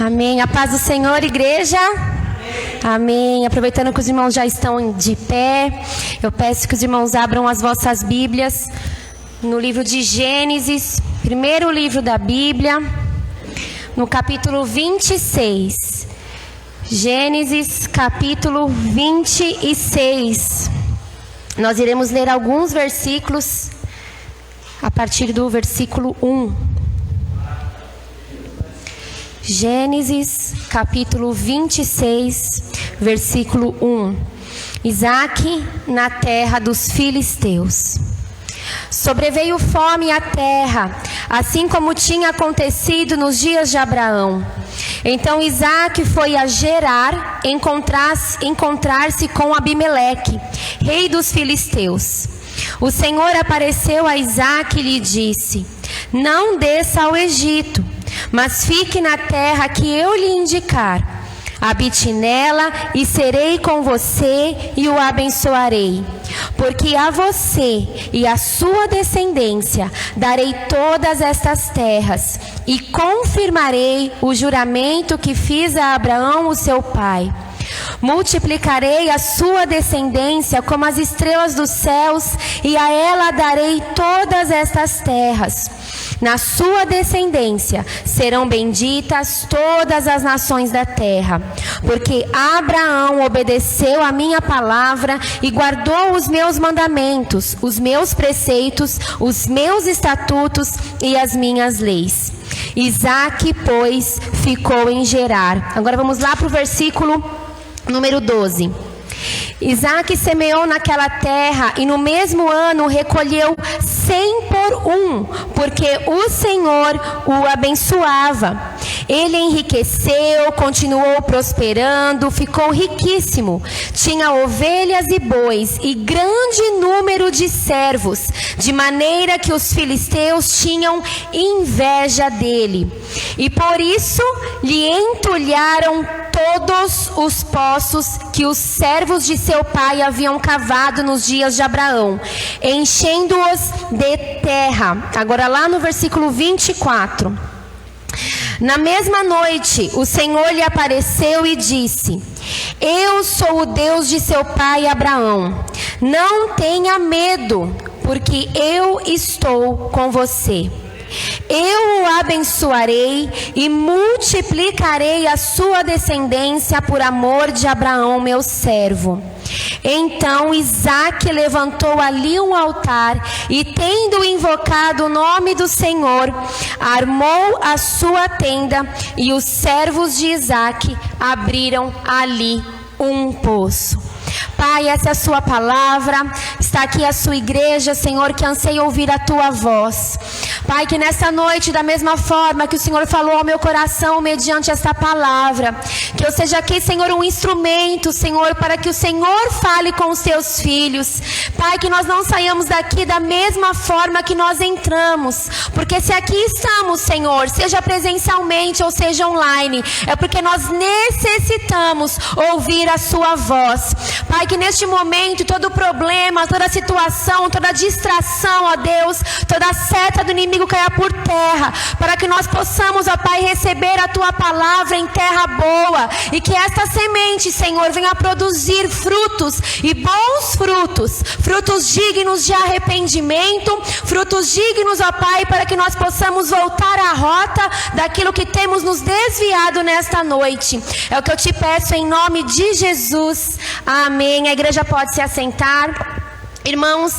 Amém. A paz do Senhor, igreja. Amém. Aproveitando que os irmãos já estão de pé, eu peço que os irmãos abram as vossas Bíblias no livro de Gênesis, primeiro livro da Bíblia, no capítulo 26. Gênesis, capítulo 26. Nós iremos ler alguns versículos a partir do versículo 1. Gênesis, capítulo 26, versículo 1. Isaque na terra dos filisteus. Sobreveio fome à terra, assim como tinha acontecido nos dias de Abraão. Então Isaque foi a Gerar encontrar-se com Abimeleque, rei dos filisteus. O Senhor apareceu a Isaque e lhe disse: não desça ao Egito, mas fique na terra que eu lhe indicar. Habite nela e serei com você e o abençoarei. Porque a você e a sua descendência darei todas estas terras e confirmarei o juramento que fiz a Abraão, o seu pai. Multiplicarei a sua descendência como as estrelas dos céus e a ela darei todas estas terras. Na sua descendência serão benditas todas as nações da terra, porque Abraão obedeceu a minha palavra e guardou os meus mandamentos, os meus preceitos, os meus estatutos e as minhas leis. Isaque, pois, ficou em Gerar. Agora vamos lá para o versículo número 12. Isaque semeou naquela terra e no mesmo ano recolheu 100 por 1, porque o Senhor o abençoava. Ele enriqueceu, continuou prosperando, ficou riquíssimo. Tinha ovelhas e bois e grande número de servos, de maneira que os filisteus tinham inveja dele. E por isso lhe entulharam todos os poços que os servos de seu pai haviam cavado nos dias de Abraão, enchendo-os de terra. Agora lá no versículo 24. Na mesma noite, o Senhor lhe apareceu e disse: eu sou o Deus de seu pai Abraão. Não tenha medo, porque eu estou com você. Eu o abençoarei e multiplicarei a sua descendência por amor de Abraão, meu servo. Então Isaque levantou ali um altar e, tendo invocado o nome do Senhor, armou a sua tenda e os servos de Isaque abriram ali um poço. Pai, essa é a sua palavra, está aqui a sua igreja, Senhor, que anseia ouvir a tua voz. Pai, que nessa noite, da mesma forma que o Senhor falou ao meu coração mediante esta palavra, que eu seja aqui, Senhor, um instrumento, Senhor, para que o Senhor fale com os teus filhos. Pai, que nós não saiamos daqui da mesma forma que nós entramos, porque se aqui estamos, Senhor, seja presencialmente ou seja online, é porque nós necessitamos ouvir a sua voz. Pai, que neste momento todo problema, toda situação, toda distração, ó Deus, toda seta do inimigo caia por terra, para que nós possamos, ó Pai, receber a tua palavra em terra boa, e que esta semente, Senhor, venha produzir frutos, e bons frutos, frutos dignos de arrependimento, frutos dignos, ó Pai, para que nós possamos voltar à rota daquilo que temos nos desviado nesta noite. É o que eu te peço em nome de Jesus. Amém. A igreja pode se assentar. Irmãos,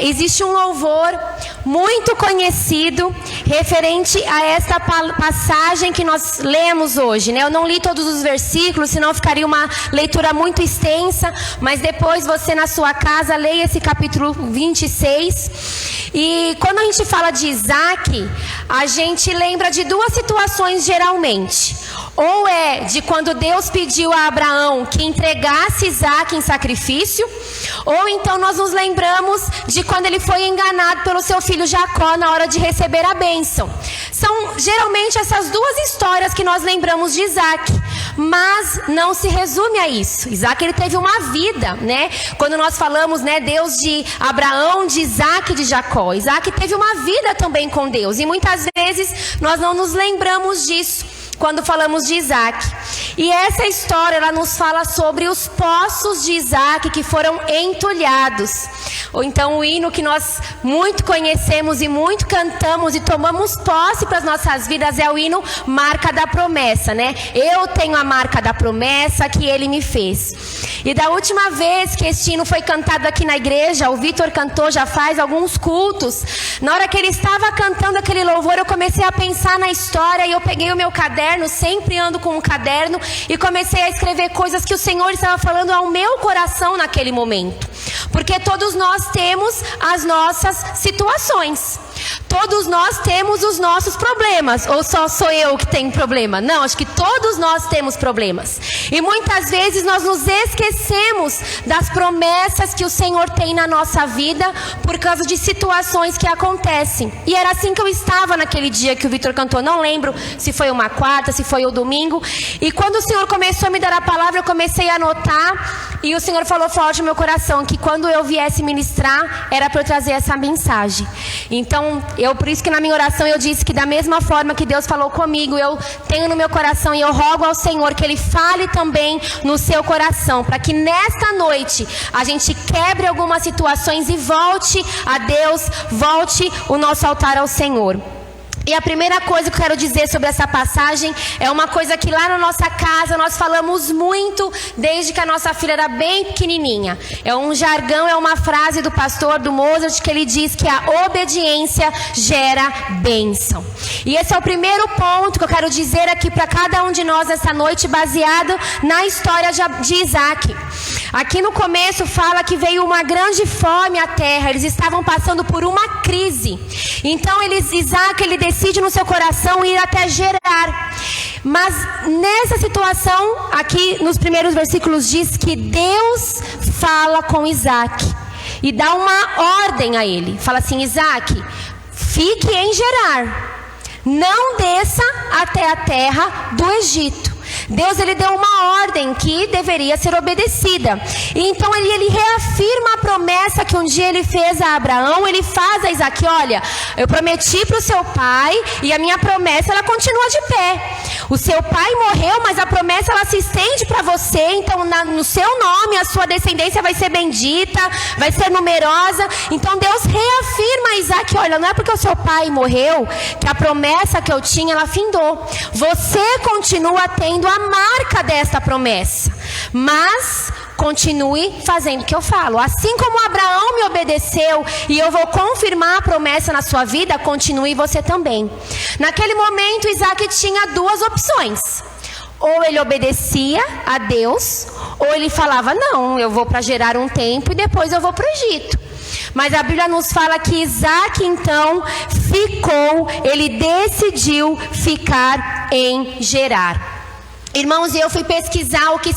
existe um louvor muito conhecido referente a esta passagem que nós lemos hoje, né? Eu não li todos os versículos, senão ficaria uma leitura muito extensa, mas depois você na sua casa leia esse capítulo 26. E quando a gente fala de Isaque, a gente lembra de duas situações geralmente. Ou é de quando Deus pediu a Abraão que entregasse Isaque em sacrifício, ou então nós nos lembramos de quando ele foi enganado pelo seu filho Jacó na hora de receber a bênção. São geralmente essas duas histórias que nós lembramos de Isaque, mas não se resume a isso. Isaque, ele teve uma vida, né? Quando nós falamos, né, Deus de Abraão, de Isaque e de Jacó, Isaque teve uma vida também com Deus, e muitas vezes nós não nos lembramos disso. quando falamos de Isaac. E essa história, ela nos fala sobre os poços de Isaac que foram entulhados. Ou então o hino que nós muito conhecemos e muito cantamos e tomamos posse para as nossas vidas é o hino Marca da Promessa, né? Eu tenho a marca da promessa que ele me fez. E da última vez que este hino foi cantado aqui na igreja, o Vitor cantou já faz alguns cultos. Na hora que ele estava cantando aquele louvor, eu comecei a pensar na história e eu peguei o meu caderno, sempre ando com um caderno, e comecei a escrever coisas que o Senhor estava falando ao meu coração naquele momento. Porque todos nós temos as nossas situações. Todos nós temos os nossos problemas. Ou só sou eu que tenho problema? Não, acho que todos nós temos problemas. E muitas vezes nós nos esquecemos das promessas que o Senhor tem na nossa vida por causa de situações que acontecem. E era assim que eu estava naquele dia que o Vitor cantou. Não lembro se foi uma quarta, se foi o domingo. E quando o Senhor começou a me dar a palavra, eu comecei a anotar. E o Senhor falou forte no meu coração que quando eu viesse ministrar, era para eu trazer essa mensagem. Então, por isso que na minha oração eu disse que da mesma forma que Deus falou comigo, eu tenho no meu coração e eu rogo ao Senhor que Ele fale também no seu coração, para que nesta noite a gente quebre algumas situações e volte a Deus, volte o nosso altar ao Senhor. E a primeira coisa que eu quero dizer sobre essa passagem é uma coisa que lá na nossa casa nós falamos muito desde que a nossa filha era bem pequenininha. É um jargão, é uma frase do pastor, do Mozart, que ele diz que a obediência gera bênção. E esse é o primeiro ponto que eu quero dizer aqui para cada um de nós essa noite, baseado na história de Isaac. Aqui no começo fala que veio uma grande fome à terra, eles estavam passando por uma crise. Então Isaac, ele decide no seu coração ir até Gerar. Mas nessa situação, aqui nos primeiros versículos diz que Deus fala com Isaac e dá uma ordem a ele. Fala assim: Isaac, fique em Gerar, não desça até a terra do Egito. Deus, ele deu uma ordem que deveria ser obedecida. E então ele reafirma a promessa que um dia ele fez a Abraão. Ele faz a Isaac: olha, eu prometi para o seu pai e a minha promessa, ela continua de pé. O seu pai morreu, mas a promessa, ela se estende para você. Então no seu nome a sua descendência vai ser bendita, vai ser numerosa. Então Deus reafirma a Isaac: olha, não é porque o seu pai morreu que a promessa que eu tinha, ela findou. Você continua tendo a marca desta promessa, mas continue fazendo o que eu falo. Assim como Abraão me obedeceu e eu vou confirmar a promessa na sua vida, continue você também. Naquele momento Isaac tinha duas opções: ou ele obedecia a Deus, ou ele falava: não, eu vou para Gerar um tempo e depois eu vou para o Egito. Mas a Bíblia nos fala que Isaac então ele decidiu ficar em Gerar. Irmãos, eu fui pesquisar o que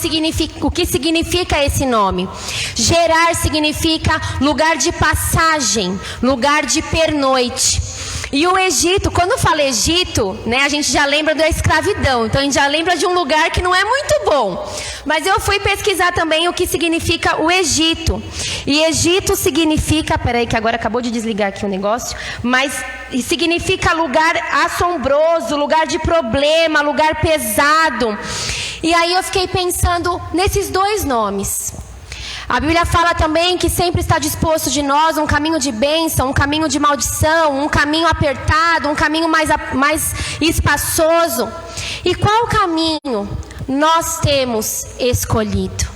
significa esse nome. Gerar significa lugar de passagem, lugar de pernoite. E o Egito, quando fala Egito, né, a gente já lembra da escravidão. Então a gente já lembra de um lugar que não é muito bom. Mas eu fui pesquisar também o que significa o Egito. E Egito significa, peraí que agora acabou de desligar aqui o negócio, mas significa lugar assombroso, lugar de problema, lugar pesado. E aí eu fiquei pensando nesses dois nomes. A Bíblia fala também que sempre está disposto de nós um caminho de bênção, um caminho de maldição, um caminho apertado, um caminho mais espaçoso. E qual caminho nós temos escolhido?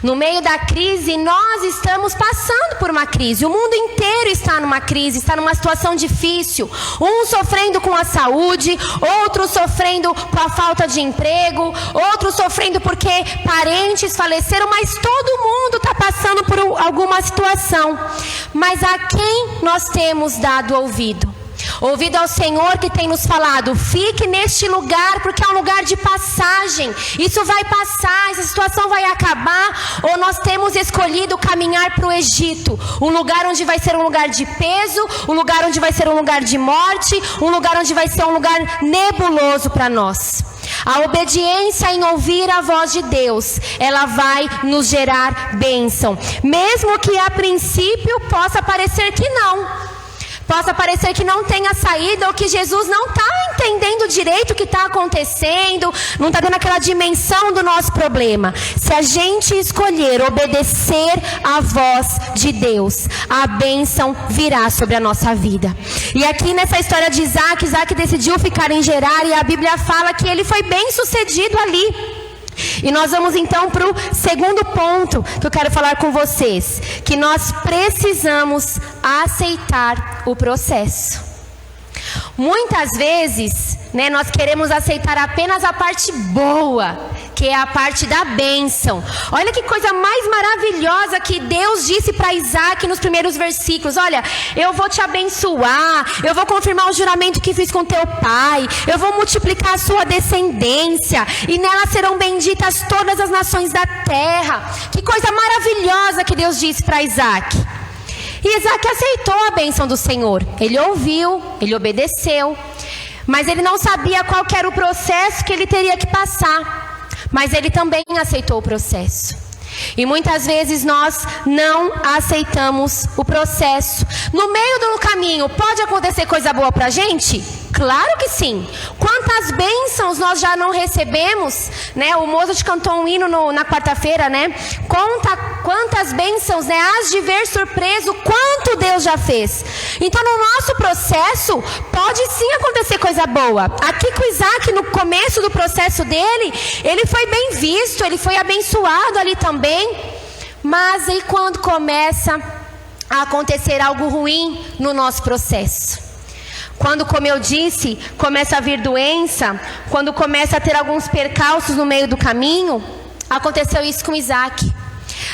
No meio da crise, nós estamos passando por uma crise. O mundo inteiro está numa crise, está numa situação difícil. Uns sofrendo com a saúde, outros sofrendo com a falta de emprego, outros sofrendo porque parentes faleceram, mas todo mundo está passando por alguma situação. Mas a quem nós temos dado ouvido? Ouvido ao Senhor que tem nos falado: fique neste lugar porque é um lugar de passagem, isso vai passar, essa situação vai acabar. Ou nós temos escolhido caminhar para o Egito, um lugar onde vai ser um lugar de peso, um lugar onde vai ser um lugar de morte, um lugar onde vai ser um lugar nebuloso para nós. A obediência em ouvir a voz de Deus, ela vai nos gerar bênção, mesmo que a princípio possa parecer que não. Possa parecer que não tenha saída ou que Jesus não está entendendo direito o que está acontecendo, não está dando aquela dimensão do nosso problema. Se a gente escolher obedecer à voz de Deus, a bênção virá sobre a nossa vida. E aqui nessa história de Isaac decidiu ficar em Gerar, e a Bíblia fala que ele foi bem sucedido ali. E nós vamos então para o segundo ponto que eu quero falar com vocês, que nós precisamos aceitar o processo. Muitas vezes, nós queremos aceitar apenas a parte boa, que é a parte da bênção. Olha que coisa mais maravilhosa que Deus disse para Isaac nos primeiros versículos. Olha, eu vou te abençoar, eu vou confirmar o juramento que fiz com teu pai, eu vou multiplicar a sua descendência, e nela serão benditas todas as nações da terra. Que coisa maravilhosa que Deus disse para Isaac. E Isaac aceitou a bênção do Senhor. Ele ouviu, ele obedeceu, mas ele não sabia qual que era o processo que ele teria que passar. Mas ele também aceitou o processo. E muitas vezes nós não aceitamos o processo. No meio do caminho, pode acontecer coisa boa pra gente? Claro que sim. Quantas bênçãos nós já não recebemos, O Mozart cantou um hino na quarta-feira, Conta quantas bênçãos, Hás de ver surpreso quanto Deus já fez. Então no nosso processo, pode sim acontecer coisa boa. Aqui com Isaac, no começo do processo dele, ele foi bem visto, ele foi abençoado ali também. Mas aí quando começa a acontecer algo ruim no nosso processo, quando, como eu disse, começa a vir doença, quando começa a ter alguns percalços no meio do caminho, aconteceu isso com Isaac.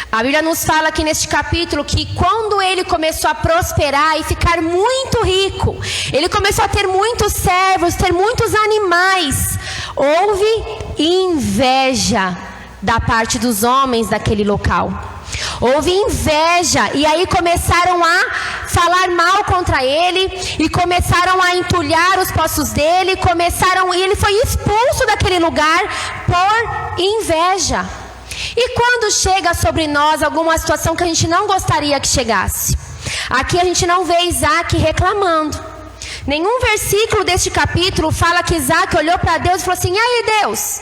A Bíblia nos fala aqui neste capítulo que quando ele começou a prosperar e ficar muito rico, ele começou a ter muitos servos, ter muitos animais, houve inveja da parte dos homens daquele local. Houve inveja, e aí começaram a falar mal contra ele, e começaram a entulhar os poços dele, e ele foi expulso daquele lugar por inveja. E quando chega sobre nós alguma situação que a gente não gostaria que chegasse, aqui a gente não vê Isaac reclamando. Nenhum versículo deste capítulo fala que Isaac olhou para Deus e falou assim: e aí, Deus?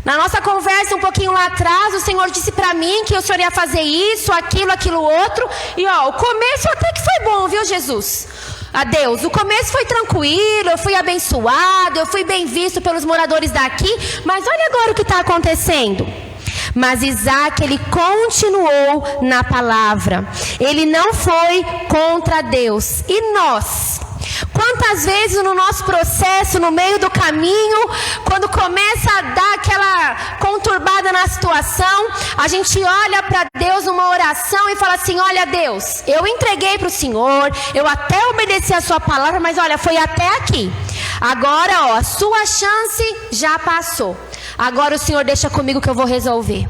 Na nossa conversa um pouquinho lá atrás, o Senhor disse para mim que o Senhor ia fazer isso, aquilo outro. E o começo até que foi bom, viu, Jesus? A Deus, o começo foi tranquilo, eu fui abençoado, eu fui bem visto pelos moradores daqui. Mas olha agora o que está acontecendo. Mas Isaac, ele continuou na palavra. Ele não foi contra Deus. E nós? Quantas vezes no nosso processo, no meio do caminho, quando começa a dar aquela conturbada na situação, a gente olha para Deus numa oração e fala assim: olha, Deus, eu entreguei para o Senhor, eu até obedeci a sua palavra, mas olha, foi até aqui. Agora, a sua chance já passou. Agora o Senhor deixa comigo que eu vou resolver.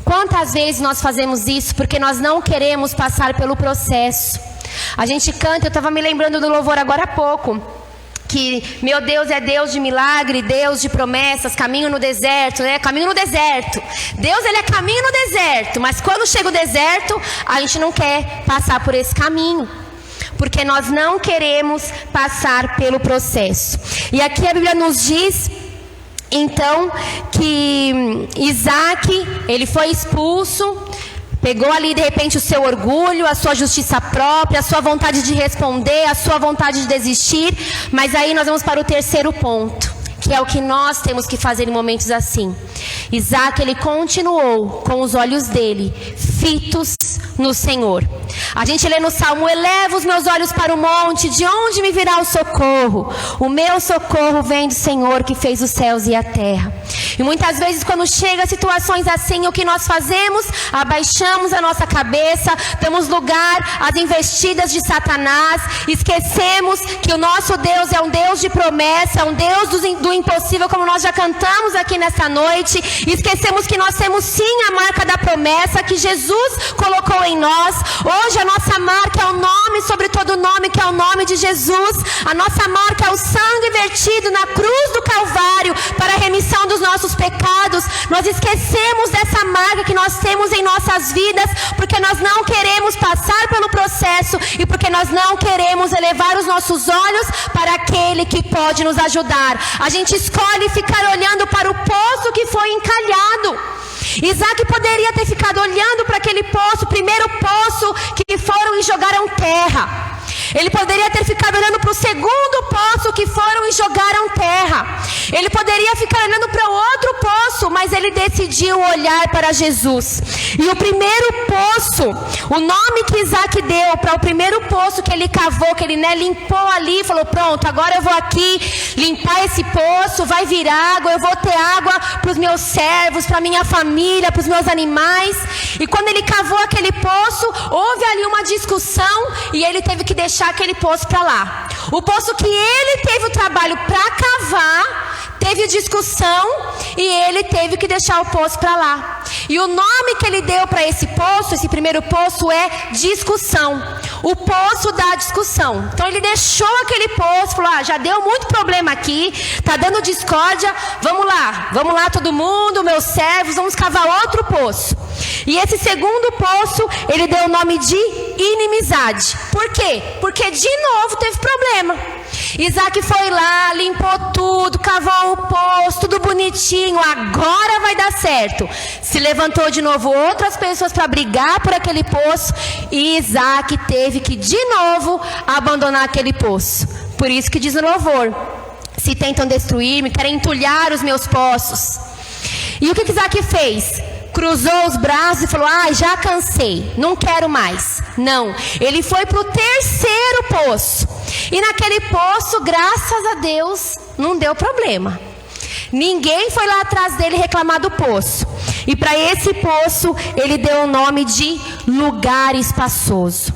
Quantas vezes nós fazemos isso porque nós não queremos passar pelo processo? A gente canta, eu estava me lembrando do louvor agora há pouco, que meu Deus é Deus de milagre, Deus de promessas, caminho no deserto, caminho no deserto. Deus, ele é caminho no deserto, mas quando chega o deserto, a gente não quer passar por esse caminho, porque nós não queremos passar pelo processo. E aqui a Bíblia nos diz, então, que Isaac, ele foi expulso, pegou ali de repente o seu orgulho, a sua justiça própria, a sua vontade de responder, a sua vontade de desistir. Mas aí nós vamos para o terceiro ponto, que é o que nós temos que fazer em momentos assim. Isaac, ele continuou com os olhos dele fitos no Senhor. A gente lê no Salmo: eleva os meus olhos para o monte, de onde me virá o socorro? O meu socorro vem do Senhor que fez os céus e a terra. E muitas vezes quando chega situações assim, o que nós fazemos? Abaixamos a nossa cabeça, damos lugar às investidas de Satanás, esquecemos que o nosso Deus é um Deus de promessa, um Deus do impossível, como nós já cantamos aqui nessa noite. Esquecemos que nós temos sim a marca da promessa que Jesus colocou em nós. Hoje a nossa marca é o nome sobre todo nome, que é o nome de Jesus. A nossa marca é o sangue vertido na cruz do Calvário para a remissão dos nossos pecados. Nós esquecemos dessa marca que nós temos em nossas vidas, porque nós não queremos passar pelo processo processo e porque nós não queremos elevar os nossos olhos para aquele que pode nos ajudar. A gente escolhe ficar olhando para o poço que foi encalhado. Isaac poderia ter ficado olhando para aquele poço, o primeiro poço que foram e jogaram terra. Ele poderia ter ficado olhando para o segundo poço que foram e jogaram terra. Ele poderia ficar olhando para o outro poço, mas ele decidiu olhar para Jesus. E o primeiro poço, o nome que Isaac deu para o primeiro poço que ele cavou, que ele limpou ali, falou: pronto, agora eu vou aqui limpar esse poço, vai vir água, eu vou ter água para os meus servos, para a minha família, para os meus animais. E quando ele cavou aquele poço, houve ali uma discussão e ele teve que deixar aquele poço para lá. O poço que ele teve o trabalho para cavar, teve discussão e ele teve que deixar o poço para lá. E o nome que ele deu para esse poço, esse primeiro poço, é discussão. O poço da discussão. Então ele deixou aquele poço, falou: já deu muito problema aqui, tá dando discórdia, vamos lá todo mundo, meus servos, vamos cavar outro poço. E esse segundo poço, ele deu o nome de inimizade. Por quê? Porque de novo teve problema. Isaac foi lá, limpou tudo, cavou o poço, tudo bonitinho, agora vai dar certo. Se levantou de novo outras pessoas para brigar por aquele poço, e Isaac teve que de novo abandonar aquele poço. Por isso que diz no louvor: se tentam destruir-me, querem entulhar os meus poços. E o que Isaac fez? Cruzou os braços e falou: já cansei, não quero mais. Não, ele foi para o terceiro poço. E naquele poço, graças a Deus, não deu problema. Ninguém foi lá atrás dele reclamar do poço. E para esse poço, ele deu o nome de lugar espaçoso.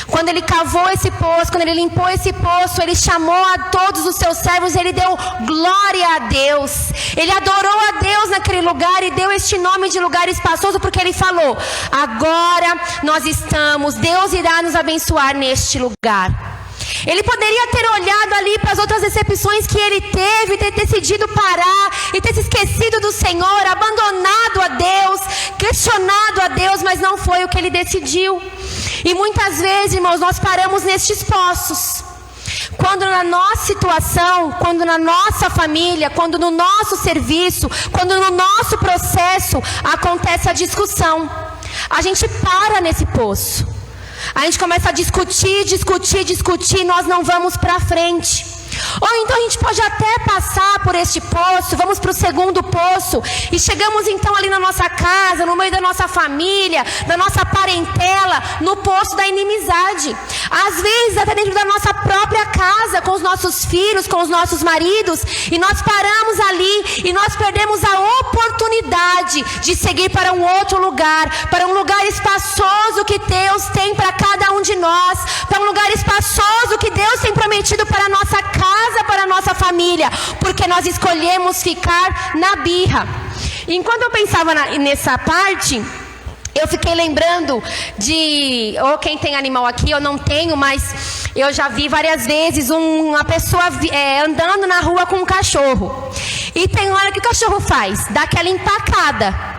Quando ele cavou esse poço, quando ele limpou esse poço, ele chamou a todos os seus servos, ele deu glória a Deus. Ele adorou a Deus naquele lugar e deu este nome de lugar espaçoso, porque ele falou: agora nós estamos, Deus irá nos abençoar neste lugar. Ele poderia ter olhado ali para as outras decepções que ele teve, ter decidido parar e ter se esquecido do Senhor, abandonado a Deus, questionado a Deus, mas não foi o que ele decidiu. E muitas vezes, irmãos, nós paramos nestes poços. Quando na nossa situação, quando na nossa família, quando no nosso serviço, quando no nosso processo acontece a discussão, a gente para nesse poço. A gente começa a discutir, nós não vamos para frente. Ou então a gente pode até passar por este poço, vamos para o segundo poço, e chegamos então ali na nossa casa, no meio da nossa família, da nossa parentela, no poço da inimizade. Às vezes até dentro da nossa própria casa, com os nossos filhos, com os nossos maridos, e nós paramos ali e nós perdemos a oportunidade de seguir para um outro lugar, para um lugar espaçoso que Deus tem para cada um de nós, para um lugar espaçoso que Deus tem prometido para a nossa casa, para a nossa família, porque nós escolhemos ficar na birra. E enquanto eu pensava nessa parte, eu fiquei lembrando de, ou quem tem animal aqui, eu não tenho, mas eu já vi várias vezes uma pessoa andando na rua com um cachorro. E tem hora que o cachorro faz, dá aquela empacada.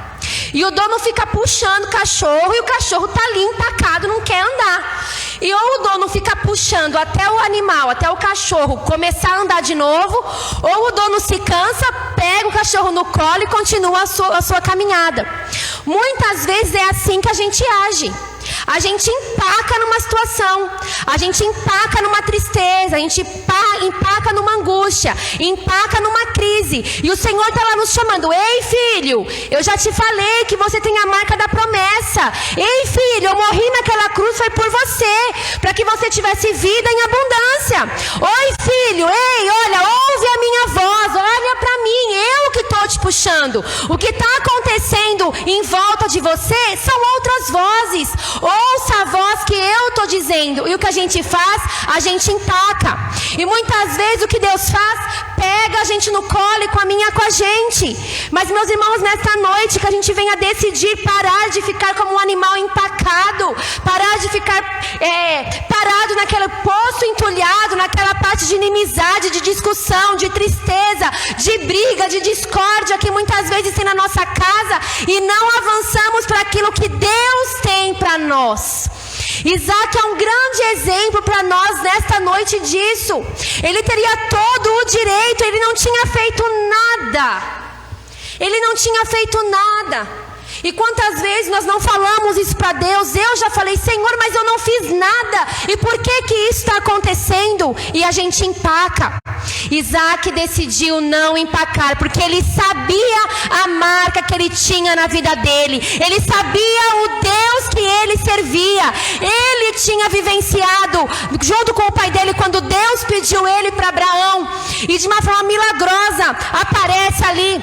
E o dono fica puxando o cachorro e o cachorro está ali empacado, não quer andar. E ou o dono fica puxando até o animal, até o cachorro começar a andar de novo, ou o dono se cansa, pega o cachorro no colo e continua a sua caminhada. Muitas vezes é assim que a gente age. A gente empaca numa situação, a gente empaca numa tristeza, a gente empaca numa angústia, empaca numa crise. E o Senhor está lá nos chamando: ei filho, eu já te falei que você tem a marca da promessa. Ei filho, eu morri naquela cruz, foi por você, para que você tivesse vida em abundância. Oi filho, ei, olha, ouve a minha voz, olha para mim, eu que estou te puxando. O que está acontecendo em volta de você são outras vozes. Ouça a voz que eu estou dizendo. E o que a gente faz? A gente empaca. E muitas vezes o que Deus faz? Pega a gente no colo e caminha com a gente. Mas meus irmãos, nesta noite que a gente venha decidir parar de ficar como um animal empacado, parar de ficar parado naquele poço entulhado, naquela parte de inimizade, de discussão, de tristeza, de briga, de discórdia que muitas vezes tem na nossa casa, e não avançamos para aquilo que Deus tem para nós. Isaac é um grande exemplo para nós nesta noite disso. Ele teria todo o direito, ele não tinha feito nada. Ele não tinha feito nada. E quantas vezes nós não falamos isso para Deus? Eu já falei, Senhor, mas eu não fiz nada. E por que isso está acontecendo? E a gente empaca. Isaac decidiu não empacar, porque ele sabia a marca que ele tinha na vida dele. Ele sabia o Deus que ele servia. Ele tinha vivenciado, junto com o pai dele, quando Deus pediu ele para Abraão. E de uma forma milagrosa, aparece ali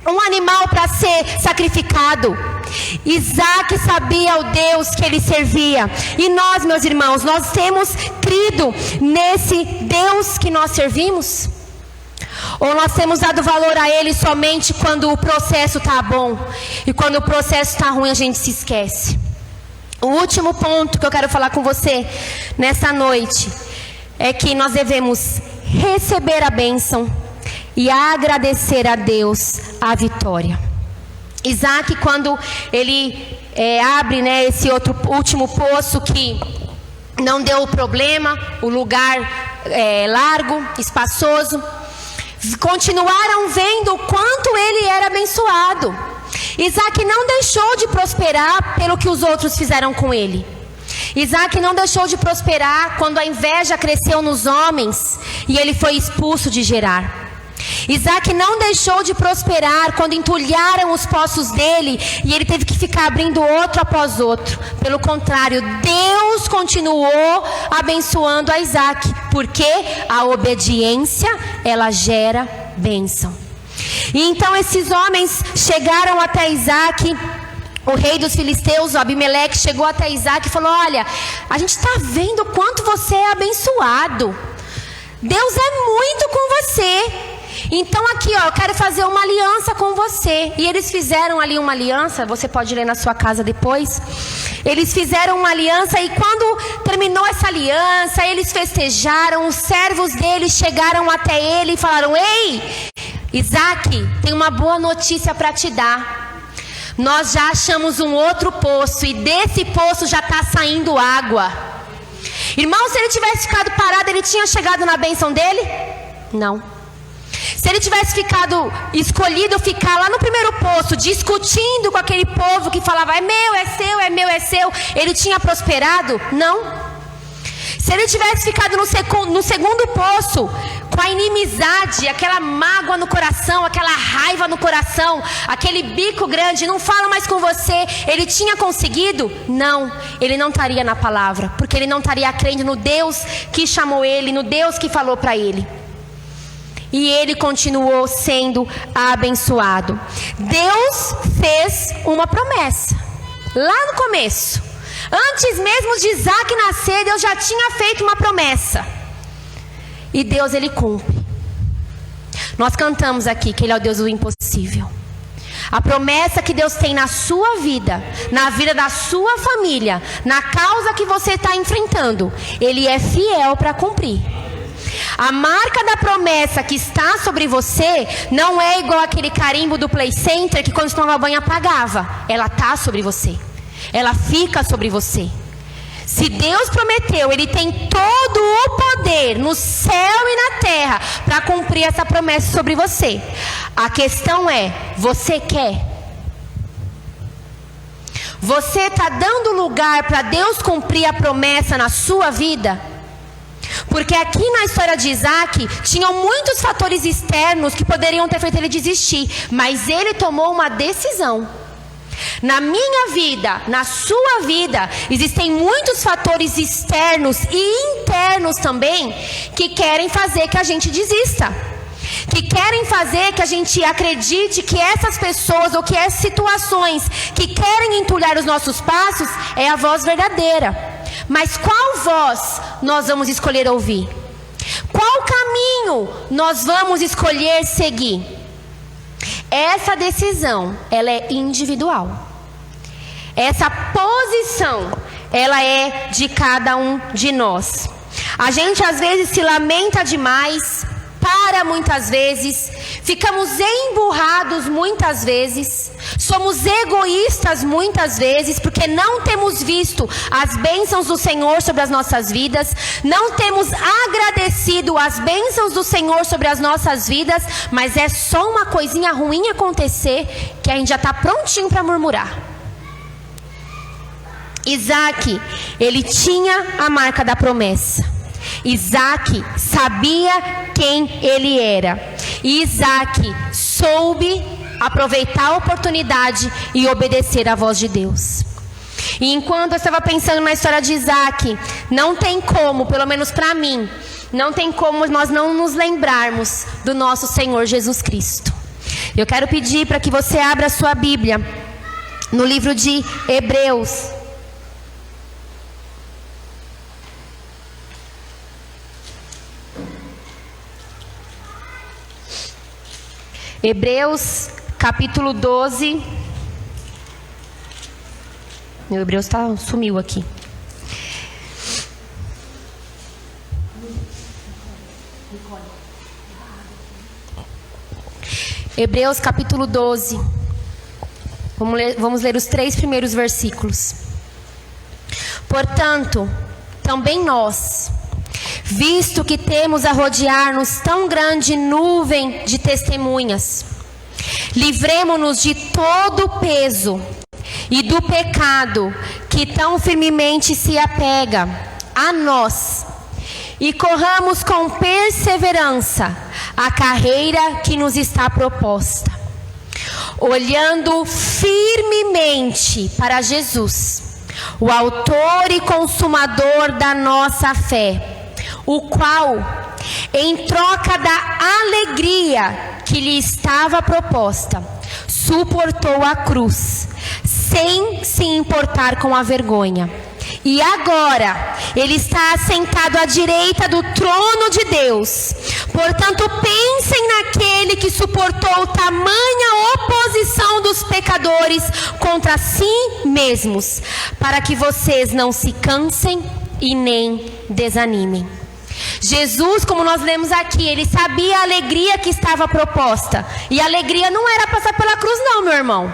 um animal para ser sacrificado. Isaac sabia o Deus que ele servia. E nós, meus irmãos, nós temos crido nesse Deus que nós servimos? Ou nós temos dado valor a ele somente quando o processo está bom, e quando o processo está ruim a gente se esquece? O último ponto que eu quero falar com você nessa noite é que nós devemos receber a bênção e agradecer a Deus a vitória. Isaac, quando ele abre, esse último poço que não deu problema, o lugar largo, espaçoso, continuaram vendo o quanto ele era abençoado. Isaac não deixou de prosperar pelo que os outros fizeram com ele. Isaac não deixou de prosperar quando a inveja cresceu nos homens e ele foi expulso de Gerar. Isaac não deixou de prosperar quando entulharam os poços dele e ele teve que ficar abrindo outro após outro. Pelo contrário, Deus continuou abençoando a Isaac, porque a obediência, ela gera bênção. E então esses homens chegaram até Isaac. O rei dos filisteus, o Abimeleque, chegou até Isaac e falou: olha, a gente está vendo o quanto você é abençoado. Deus é muito com você. Então aqui, eu quero fazer uma aliança com você. E eles fizeram ali uma aliança. Você pode ler na sua casa depois. Eles fizeram uma aliança. E quando terminou essa aliança, eles festejaram. Os servos deles chegaram até ele e falaram: ei, Isaac, tem uma boa notícia para te dar. Nós já achamos um outro poço, e desse poço já está saindo água. Irmão, se ele tivesse ficado parado, ele tinha chegado na bênção dele? Não. Se ele tivesse escolhido ficar lá no primeiro poço, discutindo com aquele povo que falava: é meu, é seu, é meu, é seu, ele tinha prosperado? Não. Se ele tivesse ficado no segundo poço, com a inimizade, aquela mágoa no coração, aquela raiva no coração, aquele bico grande, não falo mais com você, ele tinha conseguido? Não, ele não estaria na palavra, porque ele não estaria crendo no Deus que chamou ele, no Deus que falou para ele. E ele continuou sendo abençoado. Deus fez uma promessa lá no começo. Antes mesmo de Isaac nascer, Deus já tinha feito uma promessa. E Deus, ele cumpre. Nós cantamos aqui que ele é o Deus do impossível. A promessa que Deus tem na sua vida, na vida da sua família, na causa que você está enfrentando, ele é fiel para cumprir. A marca da promessa que está sobre você não é igual aquele carimbo do Play Center que quando você tomava banho apagava. Ela está sobre você. Ela fica sobre você. Se Deus prometeu, ele tem todo o poder no céu e na terra para cumprir essa promessa sobre você. A questão é: você quer? Você está dando lugar para Deus cumprir a promessa na sua vida? Porque aqui na história de Isaac, tinham muitos fatores externos que poderiam ter feito ele desistir, mas ele tomou uma decisão. Na minha vida, na sua vida, existem muitos fatores externos e internos também que querem fazer que a gente desista, que querem fazer que a gente acredite que essas pessoas ou que essas situações que querem entulhar os nossos passos é a voz verdadeira. Mas qual voz nós vamos escolher ouvir? Qual caminho nós vamos escolher seguir? Essa decisão, ela é individual. Essa posição, ela é de cada um de nós. A gente às vezes se lamenta demais, para muitas vezes, ficamos emburrados muitas vezes, Somos egoístas muitas vezes porque não temos visto as bênçãos do Senhor sobre as nossas vidas, não temos agradecido as bênçãos do Senhor sobre as nossas vidas, mas é só uma coisinha ruim acontecer que a gente já está prontinho para murmurar. Isaac, ele tinha a marca da promessa. Isaac sabia quem ele era. E Isaac soube aproveitar a oportunidade e obedecer à voz de Deus. E enquanto eu estava pensando na história de Isaac, não tem como, pelo menos para mim, não tem como nós não nos lembrarmos do nosso Senhor Jesus Cristo. Eu quero pedir para que você abra a sua Bíblia no livro de Hebreus. Hebreus capítulo 12. Meu Hebreus sumiu aqui. Hebreus capítulo 12. Vamos ler os 3 primeiros versículos. Portanto, também nós, visto que temos a rodear-nos tão grande nuvem de testemunhas, livremo-nos de todo o peso e do pecado que tão firmemente se apega a nós, e corramos com perseverança a carreira que nos está proposta, olhando firmemente para Jesus, o autor e consumador da nossa fé, o qual, em troca da alegria que lhe estava proposta, suportou a cruz, sem se importar com a vergonha. E agora, ele está assentado à direita do trono de Deus. Portanto, pensem naquele que suportou tamanha oposição dos pecadores contra si mesmos, para que vocês não se cansem e nem desanimem. Jesus, como nós lemos aqui, ele sabia a alegria que estava proposta. E a alegria não era passar pela cruz não, meu irmão.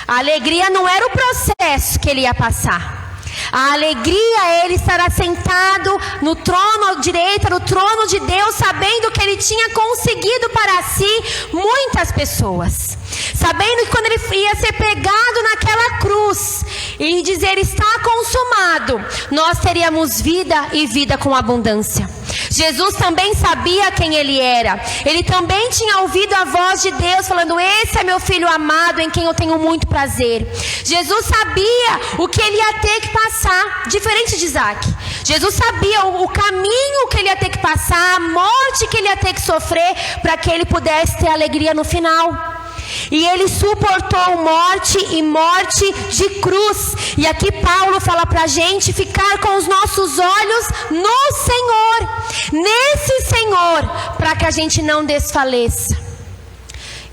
A alegria não era o processo que ele ia passar. A alegria é ele estar assentado no trono, à direita do trono de Deus, sabendo que ele tinha conseguido para si muitas pessoas. Sabendo que quando ele ia ser pegado naquela cruz e dizer está consumado, nós teríamos vida e vida com abundância. Jesus também sabia quem ele era. Ele também tinha ouvido a voz de Deus falando: esse é meu filho amado em quem eu tenho muito prazer. Jesus sabia o que ele ia ter que passar, diferente de Isaac. Jesus sabia o caminho que ele ia ter que passar, a morte que ele ia ter que sofrer, para que ele pudesse ter alegria no final. E ele suportou morte e morte de cruz. E aqui Paulo fala para a gente ficar com os nossos olhos no Senhor, nesse Senhor, para que a gente não desfaleça.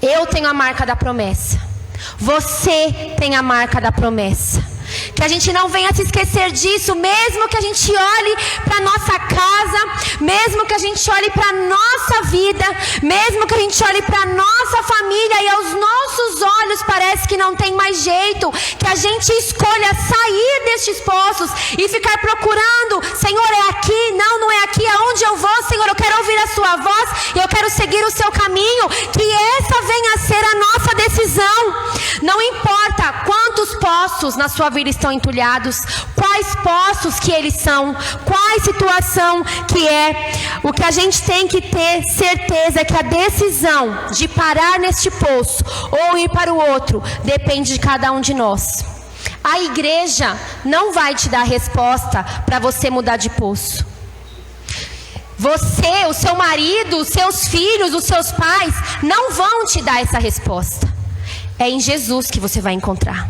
Eu tenho a marca da promessa. Você tem a marca da promessa. Que a gente não venha se esquecer disso, mesmo que a gente olhe para nossa casa, mesmo que a gente olhe para nossa vida, mesmo que a gente olhe para nossa família e aos nossos olhos parece que não tem mais jeito, que a gente escolha sair destes poços e ficar procurando: Senhor, é aqui? Não, não é aqui. Aonde eu vou, Senhor? Eu quero ouvir a sua voz e eu quero seguir o seu caminho. Que essa venha a ser a nossa decisão. Não importa quantos poços na sua vida estão entulhados, quais poços que eles são, qual situação que é. O que a gente tem que ter certeza é que a decisão de parar neste poço ou ir para o outro depende de cada um de nós. A igreja não vai te dar a resposta para você mudar de poço. Você, o seu marido, os seus filhos, os seus pais não vão te dar essa resposta. É em Jesus que você vai encontrar.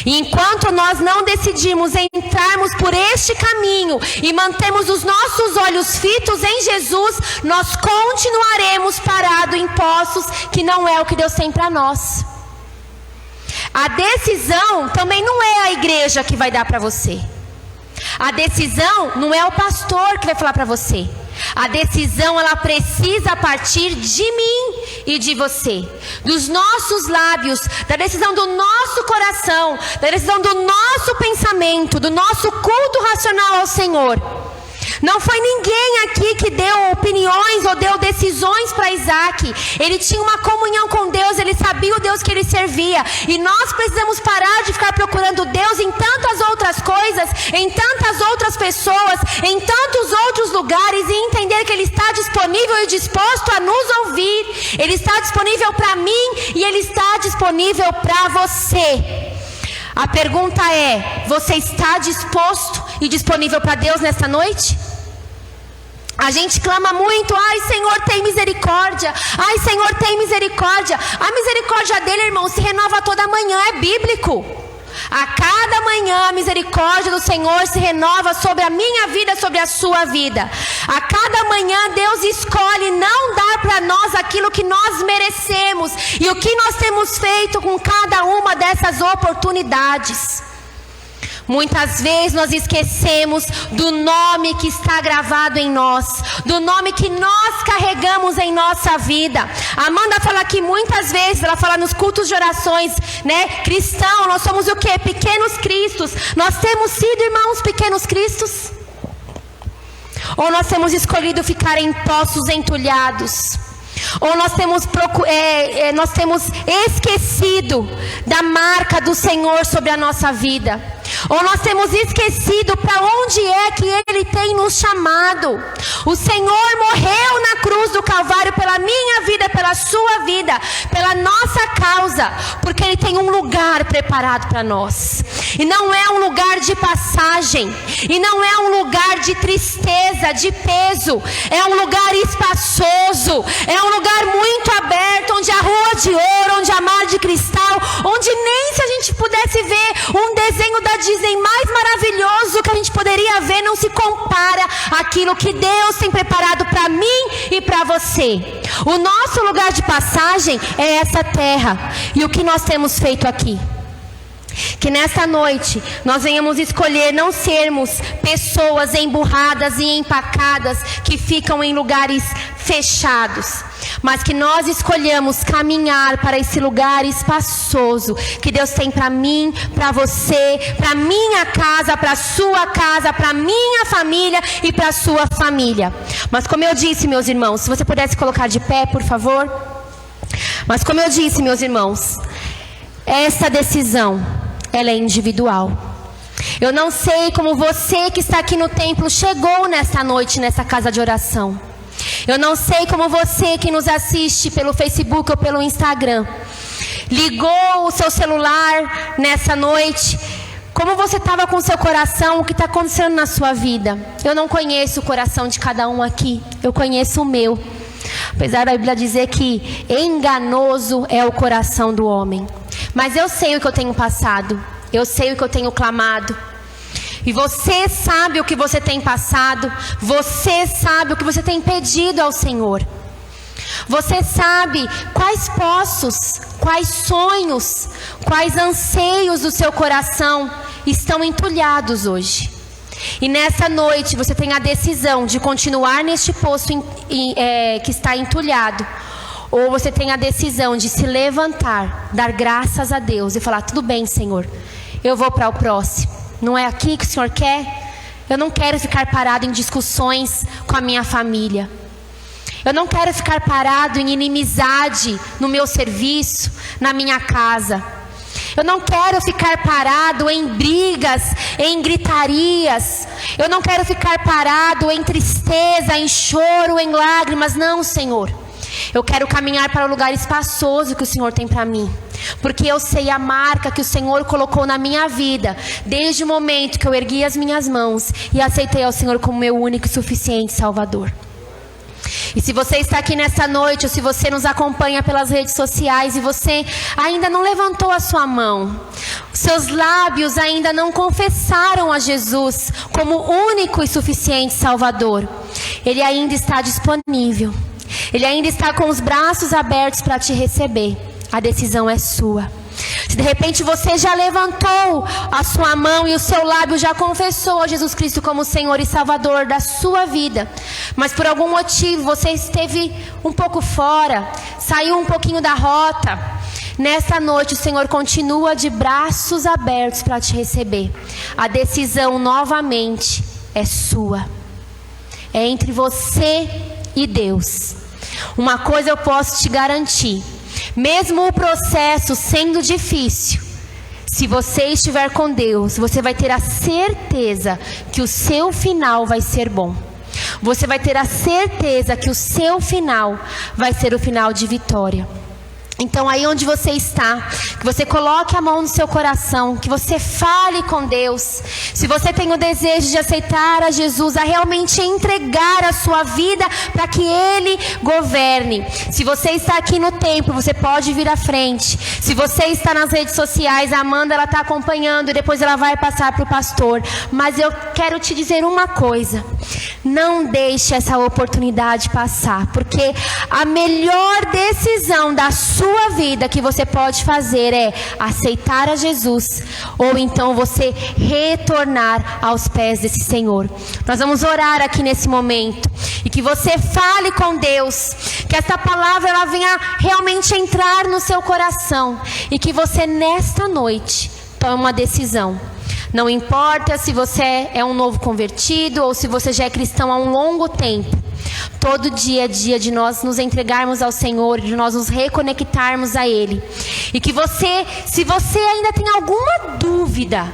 E enquanto nós não decidirmos entrarmos por este caminho e mantermos os nossos olhos fitos em Jesus, nós continuaremos parados em poços que não é o que Deus tem para nós. A decisão também não é a igreja que vai dar para você. A decisão não é o pastor que vai falar para você. A decisão, ela precisa partir de mim. e de você, dos nossos lábios, da decisão do nosso coração, da decisão do nosso pensamento, do nosso culto racional ao Senhor. Não foi ninguém aqui que deu opiniões ou deu decisões para Isaac. Ele tinha uma comunhão com Deus, ele sabia o Deus que ele servia. E nós precisamos parar de ficar procurando Deus em tantas outras coisas, em tantas outras pessoas, em tantos outros lugares, e entender que Ele está disponível e disposto a nos ouvir. Ele está disponível para mim e Ele está disponível para você. A pergunta é: você está disposto e disponível para Deus nesta noite? A gente clama muito: ai Senhor, tem misericórdia, ai Senhor, tem misericórdia. A misericórdia dele, irmão, se renova toda manhã, é bíblico. A cada manhã a misericórdia do Senhor se renova sobre a minha vida, sobre a sua vida. A cada manhã Deus escolhe não dar para nós aquilo que nós merecemos. E o que nós temos feito com cada uma dessas oportunidades? Muitas vezes nós esquecemos do nome que está gravado em nós, do nome que nós carregamos em nossa vida. A Amanda fala aqui muitas vezes, ela fala nos cultos de orações, né? Cristão, nós somos o quê? Pequenos cristos. Nós temos sido, irmãos, pequenos cristos? Ou nós temos escolhido ficar em poços entulhados? Ou nós temos esquecido da marca do Senhor sobre a nossa vida? Ou nós temos esquecido para onde é que Ele tem nos chamado? O Senhor morreu na cruz do Calvário pela minha vida, pela sua vida, pela nossa causa, porque Ele tem um lugar preparado para nós. E não é um lugar de passagem, e não é um lugar de tristeza, de peso. É um lugar espaçoso, é um lugar muito aberto, onde a rua de ouro, onde a mar de cristal, onde nem se a gente pudesse ver um desenho da Disney mais maravilhoso que a gente poderia ver, não se compara àquilo que Deus tem preparado para mim e para você. O nosso lugar de passagem é essa terra. E o que nós temos feito aqui? Que nesta noite nós venhamos escolher não sermos pessoas emburradas e empacadas que ficam em lugares fechados, mas que nós escolhamos caminhar para esse lugar espaçoso que Deus tem para mim, para você, para minha casa, para sua casa, para minha família e para sua família. Mas como eu disse, meus irmãos, se você pudesse colocar de pé, por favor. Mas como eu disse, meus irmãos, essa decisão, ela é individual. Eu não sei como você que está aqui no templo chegou nesta noite, nessa casa de oração. Eu não sei como você que nos assiste pelo Facebook ou pelo Instagram ligou o seu celular nessa noite. Como você estava com o seu coração, o que está acontecendo na sua vida? Eu não conheço o coração de cada um aqui, eu conheço o meu. Apesar da Bíblia dizer que enganoso é o coração do homem. Mas eu sei o que eu tenho passado, eu sei o que eu tenho clamado. E você sabe o que você tem passado, você sabe o que você tem pedido ao Senhor. Você sabe quais poços, quais sonhos, quais anseios do seu coração estão entulhados hoje. E nessa noite você tem a decisão de continuar neste poço que está entulhado. Ou você tem a decisão de se levantar, dar graças a Deus e falar: tudo bem, Senhor, eu vou para o próximo. Não é aqui que o Senhor quer? Eu não quero ficar parado em discussões com a minha família. Eu não quero ficar parado em inimizade no meu serviço, na minha casa. Eu não quero ficar parado em brigas, em gritarias. Eu não quero ficar parado em tristeza, em choro, em lágrimas. Não, Senhor. Eu quero caminhar para o lugar espaçoso que o Senhor tem para mim. Porque eu sei a marca que o Senhor colocou na minha vida, desde o momento que eu ergui as minhas mãos e aceitei ao Senhor como meu único e suficiente Salvador. E se você está aqui nessa noite, ou se você nos acompanha pelas redes sociais e você ainda não levantou a sua mão, seus lábios ainda não confessaram a Jesus como único e suficiente Salvador, Ele ainda está disponível. Ele ainda está com os braços abertos para te receber. A decisão é sua. Se de repente você já levantou a sua mão e o seu lábio já confessou a Jesus Cristo como Senhor e Salvador da sua vida, mas por algum motivo você esteve um pouco fora, saiu um pouquinho da rota, nessa noite o Senhor continua de braços abertos para te receber. A decisão novamente é sua. É entre você e Deus. Uma coisa eu posso te garantir: mesmo o processo sendo difícil, se você estiver com Deus, você vai ter a certeza que o seu final vai ser bom. Você vai ter a certeza que o seu final vai ser o final de vitória. Então aí onde você está, que você coloque a mão no seu coração, que você fale com Deus. Se você tem o desejo de aceitar a Jesus, a realmente entregar a sua vida para que Ele governe. Se você está aqui no templo, você pode vir à frente. Se você está nas redes sociais, a Amanda ela está acompanhando e depois ela vai passar para o pastor. Mas eu quero te dizer uma coisa: não deixe essa oportunidade passar, porque a melhor decisão da sua vida que você pode fazer é aceitar a Jesus, ou então você retornar aos pés desse Senhor. Nós vamos orar aqui nesse momento, e que você fale com Deus, que essa palavra ela venha realmente entrar no seu coração, e que você nesta noite tome uma decisão. Não importa se você é um novo convertido ou se você já é cristão há um longo tempo. Todo dia é dia de nós nos entregarmos ao Senhor, de nós nos reconectarmos a Ele. E que você, se você ainda tem alguma dúvida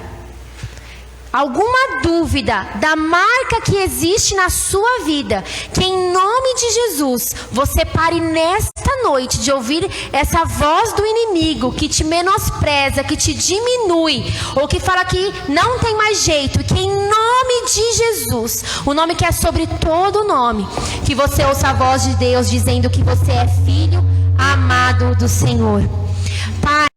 da marca que existe na sua vida, que em nome de Jesus, você pare nesta noite de ouvir essa voz do inimigo que te menospreza, que te diminui, ou que fala que não tem mais jeito, e que em nome de Jesus, o nome que é sobre todo nome, que você ouça a voz de Deus dizendo que você é filho amado do Senhor. Pai,